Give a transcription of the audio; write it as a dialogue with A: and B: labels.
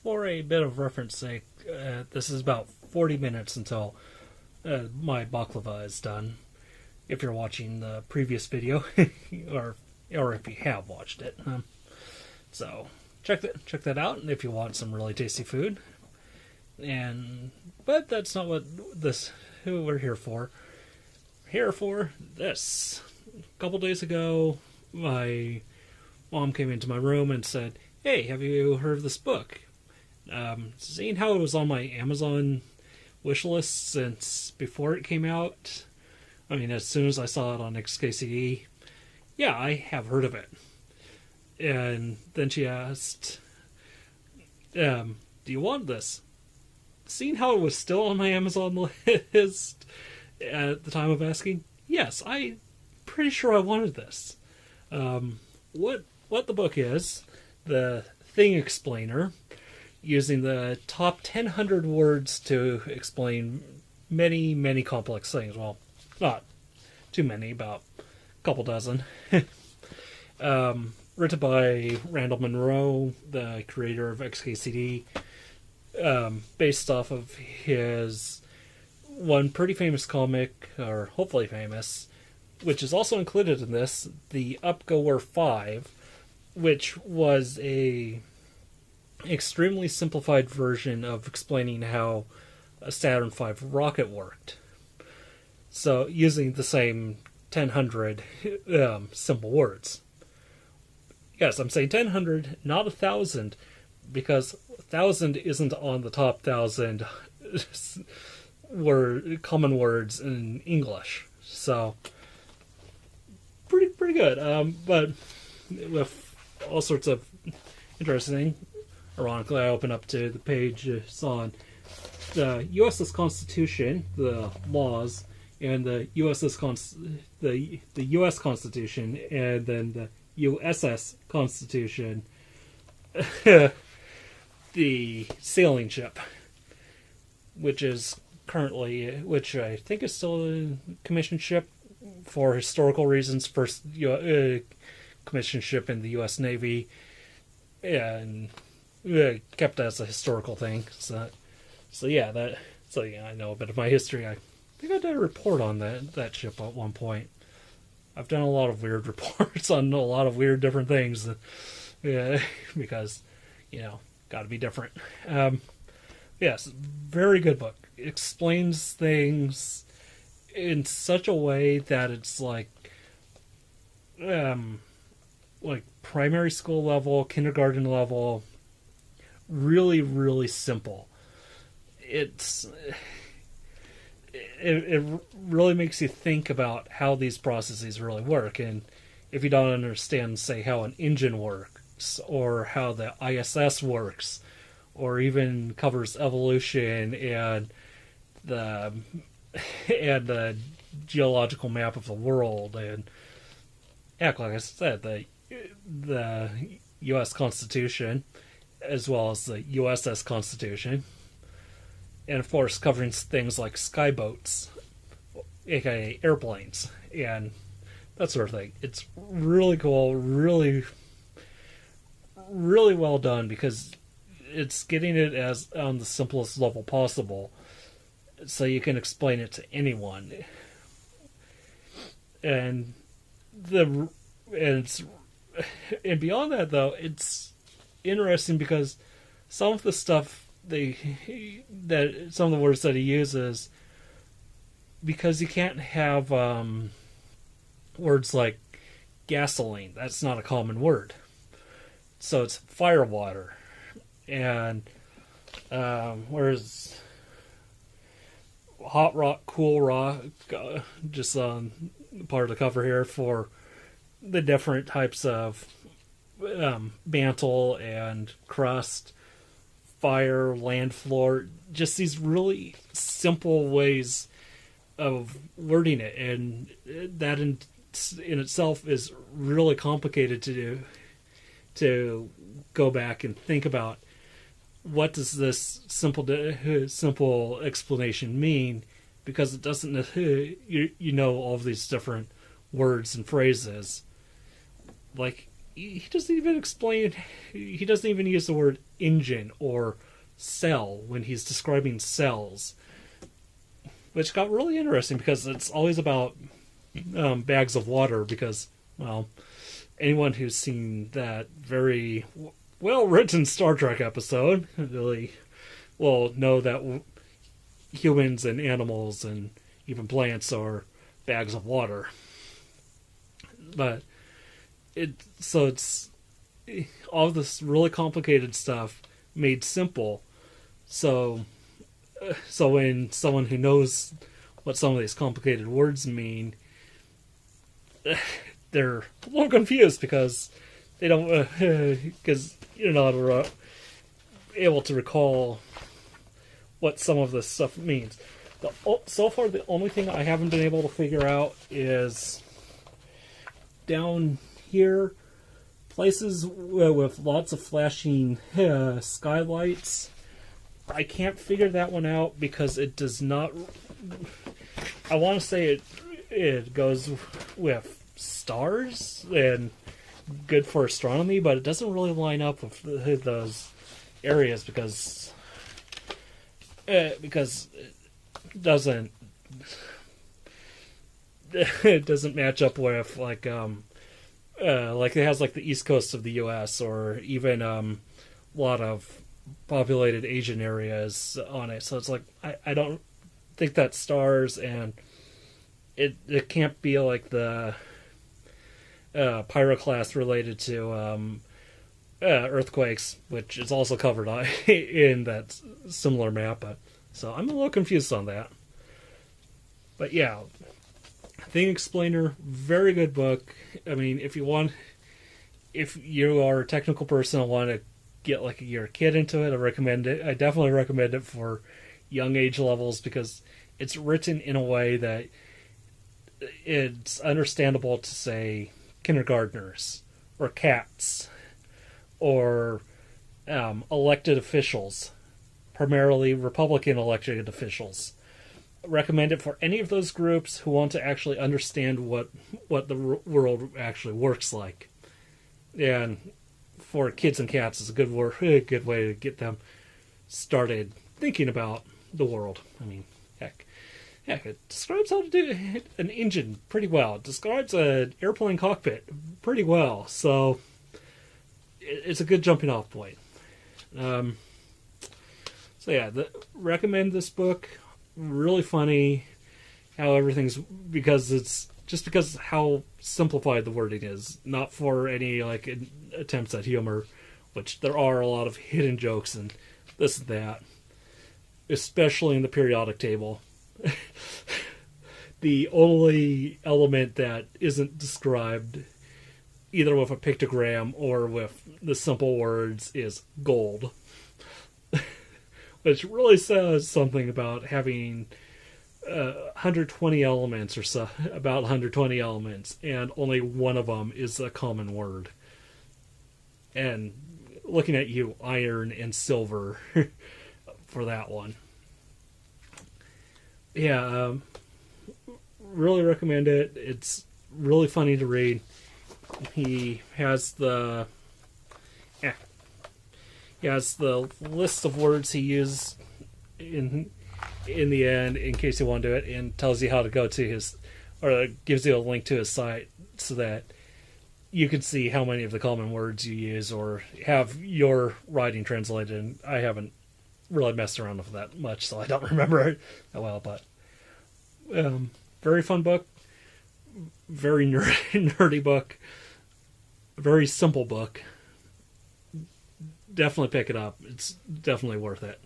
A: For a bit of reference sake, this is about 40 minutes until my baklava is done. If you're watching the previous video, or if you have watched it, so check that out. And if you want some really tasty food, but that's not who we're here for. Here for this. A couple days ago, my mom came into my room and said, "Hey, have you heard of this book?" Seeing how it was on my Amazon wish list since before it came out, I mean, as soon as I saw it on XKCD, yeah, I have heard of it. And then she asked, "Do you want this?" Seeing how it was still on my Amazon list at the time of asking, yes, I'm pretty sure I wanted this. What the book is, the Thing Explainer, using the top 1,000 words to explain many, many complex things. Well, not too many, about a couple dozen. Written by Randall Munroe, the creator of XKCD, based off of his one pretty famous comic, or hopefully famous, which is also included in this, the Upgoer 5, which was a extremely simplified version of explaining how a Saturn V rocket worked. So, using the same 1,000 simple words. Yes, I'm saying 1,000, not 1,000, because 1,000 isn't on the top 1,000 common words in English. So, pretty good. But with all sorts of interesting. Ironically, I open up to the page on the U.S.'s Constitution, the laws, and the U.S.'s the U.S. Constitution, and then the USS Constitution, the sailing ship, which I think is still a commissioned ship for historical reasons. First commissioned ship in the U.S. Navy, and kept as a historical thing. So yeah, I know a bit of my history. I think I did a report on that ship at one point. I've done a lot of weird reports on a lot of weird different things, because, got to be different. Yes, very good book. It explains things in such a way that it's like primary school level, kindergarten level, really, really simple. It really makes you think about how these processes really work. And if you don't understand, say, how an engine works, or how the ISS works, or even covers evolution and the geological map of the world, and like I said, the U.S. Constitution, as well as the USS Constitution, and of course covering things like skyboats, aka airplanes, and that sort of thing. It's really cool, really, really well done, because it's getting it as on the simplest level possible, so you can explain it to anyone. And beyond that, though, it's interesting because some of the stuff some of the words that he uses, because you can't have words like gasoline. That's not a common word. So it's firewater. And whereas hot rock, cool rock, just part of the cover here for the different types of mantle and crust, fire, land, floor, just these really simple ways of wording it, and that in itself is really complicated to go back and think about. What does this simple explanation mean? Because it doesn't, all of these different words and phrases. Like, he doesn't even explain. He doesn't even use the word engine or cell when he's describing cells, which got really interesting because it's always about bags of water. Because, well, anyone who's seen that very well written Star Trek episode really will know that humans and animals and even plants are bags of water. But it's all this really complicated stuff made simple. So when someone who knows what some of these complicated words mean, they're a little confused because they don't, because you're not able to recall what some of this stuff means. So far, the only thing I haven't been able to figure out is down here, places with lots of flashing skylights. I can't figure that one out because it does not. I want to say it goes with stars and good for astronomy, but it doesn't really line up with those areas because it doesn't match up with like it has like the east coast of the U.S. or even a lot of populated Asian areas on it. So it's like I don't think that's stars, and it can't be like the pyroclast related to earthquakes, which is also covered in that similar map. But so I'm a little confused on that. But yeah, Thing Explainer, very good book. I mean, if you are a technical person and want to get like your kid into it, I recommend it. I definitely recommend it for young age levels because it's written in a way that it's understandable to, say, kindergartners or cats or elected officials, primarily Republican elected officials. Recommend it for any of those groups who want to actually understand what the world actually works like. And for kids and cats, it's a good way to get them started thinking about the world. I mean, heck, it describes how to do an engine pretty well. It describes an airplane cockpit pretty well. So it's a good jumping off point. So yeah, recommend this book. Really funny how everything's because how simplified the wording is, not for any like attempts at humor, which there are a lot of hidden jokes and this and that, especially in the periodic table. The only element that isn't described either with a pictogram or with the simple words is gold. Which really says something about having 120 elements or so, about 120 elements, and only one of them is a common word. And looking at you, iron and silver for that one. Yeah, really recommend it. It's really funny to read. He has the list of words he used in the end, in case you want to do it, and tells you how to go to his, or gives you a link to his site so that you can see how many of the common words you use or have your writing translated. And I haven't really messed around with that much, so I don't remember it that well. But very fun book, very nerdy book, very simple book. Definitely pick it up. It's definitely worth it.